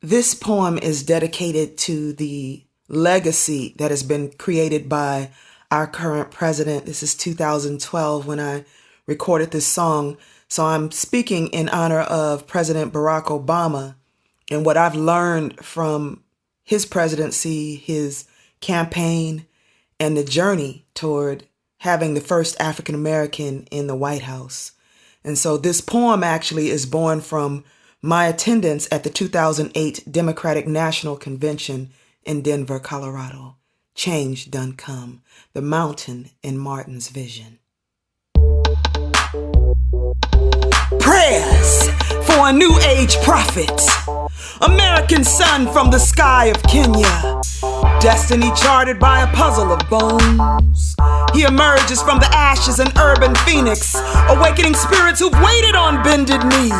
This poem is dedicated to the legacy that has been created by our current president. This is 2012 when I recorded this song. So I'm speaking in honor of President Barack Obama and what I've learned from his presidency, his campaign, and the journey toward having the first African American in the White House. And so this poem actually is born from my attendance at the 2008 Democratic National Convention in Denver, Colorado. Change done come, the mountain in Martin's vision. Prayers for a new age prophet, American sun from the sky of Kenya, destiny charted by a puzzle of bones. He emerges from the ashes, an urban phoenix, awakening spirits who've waited on bended knee,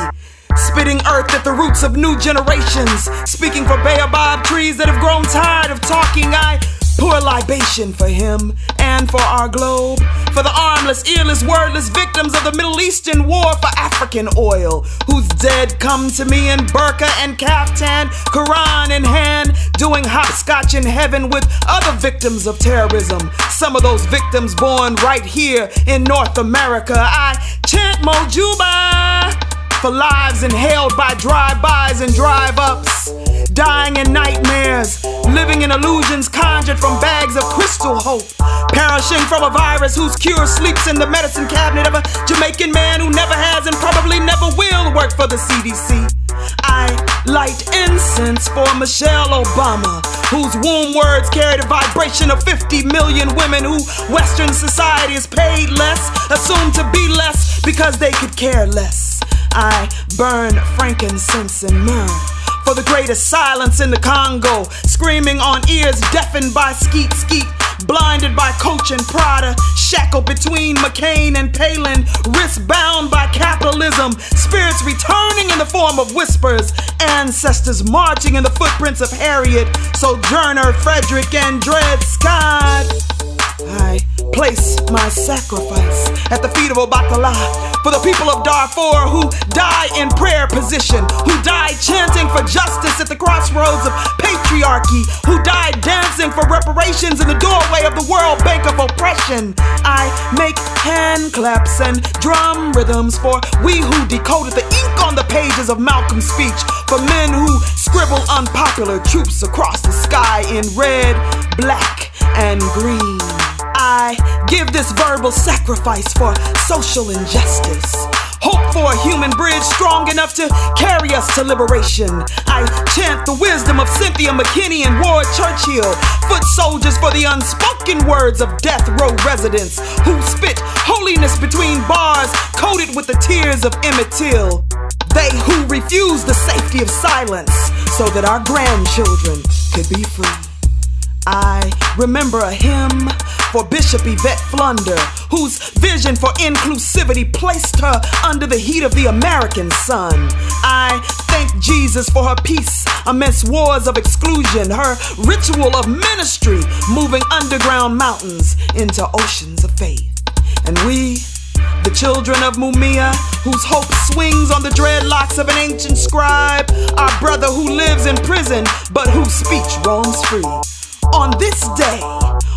spitting earth at the roots of new generations, speaking for baobab trees that have grown tired of talking. I pour a libation for him and for our globe, for the armless, earless, wordless victims of the Middle Eastern war for African oil, whose dead come to me in burqa and kaftan, Quran in hand, doing hopscotch in heaven with other victims of terrorism. Some of those victims born right here in North America. I chant Mojuba for lives inhaled by drive-bys and drive-ups, dying in nightmares, living in illusions conjured from bags of crystal hope, perishing from a virus whose cure sleeps in the medicine cabinet of a Jamaican man who never has and probably never will work for the CDC. I light incense for Michelle Obama, whose womb words carry the vibration of 50 million women who Western society is paid less, assumed to be less because they could care less. I burn frankincense and myrrh for the greatest silence in the Congo, screaming on ears deafened by skeet skeet, blinded by Coach and Prada, shackled between McCain and Palin, wrist bound by capitalism, spirits returning in the form of whispers, ancestors marching in the footprints of Harriet, Sojourner, Frederick, and Dred Scott. I place my sacrifice at the feet of Obatala for the people of Darfur who die in prayer position, who died chanting for justice at the crossroads of patriarchy, who died dancing for reparations in the doorway of the World Bank of oppression. I make hand claps and drum rhythms for we who decoded the ink on the pages of Malcolm's speech, for men who scribble unpopular truths across the sky in red, black, and green. I give this verbal sacrifice for social injustice, hope for a human bridge strong enough to carry us to liberation. I chant the wisdom of Cynthia McKinney and Ward Churchill, foot soldiers for the unspoken words of death row residents who spit holiness between bars coated with the tears of Emmett Till. They who refuse the safety of silence so that our grandchildren could be free. I remember a hymn for Bishop Yvette Flunder, whose vision for inclusivity placed her under the heat of the American sun. I thank Jesus for her peace amidst wars of exclusion, her ritual of ministry moving underground mountains into oceans of faith. And we, the children of Mumia, whose hope swings on the dreadlocks of an ancient scribe, our brother who lives in prison but whose speech roams free. On this day,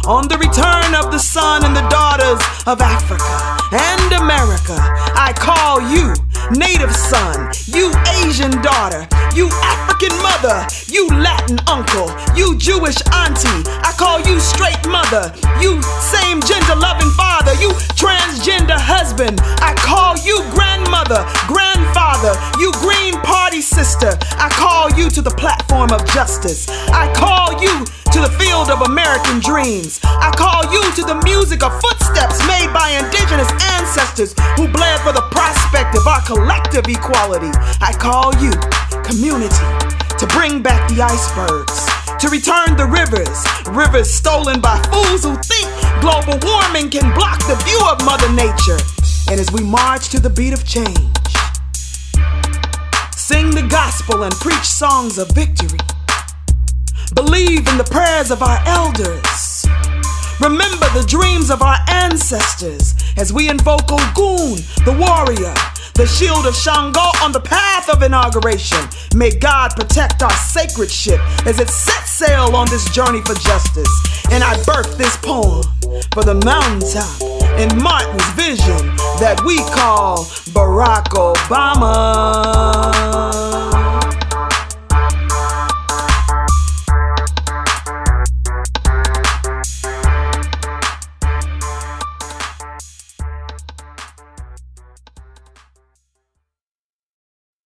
on the return of the son and the daughters of Africa and America, I call you native son, you Asian daughter, you African mother, you Latin uncle, you Jewish auntie. I call you straight mother, you same gender loving father, you transgender husband. I call you grandmother, grandfather, you Green Party sister. I call you to the platform of justice. I call you to the field of American dreams. I call you to the music of footsteps made by indigenous ancestors who bled for the prospect of our collective equality. I call you, community, to bring back the icebergs, to return the rivers stolen by fools who think global warming can block the view of Mother Nature. And as we march to the beat of change, sing the gospel and preach songs of victory, believe in the prayers of our elders, remember the dreams of our ancestors as we invoke Ogun, the warrior, the shield of Shango on the path of inauguration. May God protect our sacred ship as it sets sail on this journey for justice. And I birthed this poem for the mountaintop in Martin's vision that we call Barack Obama.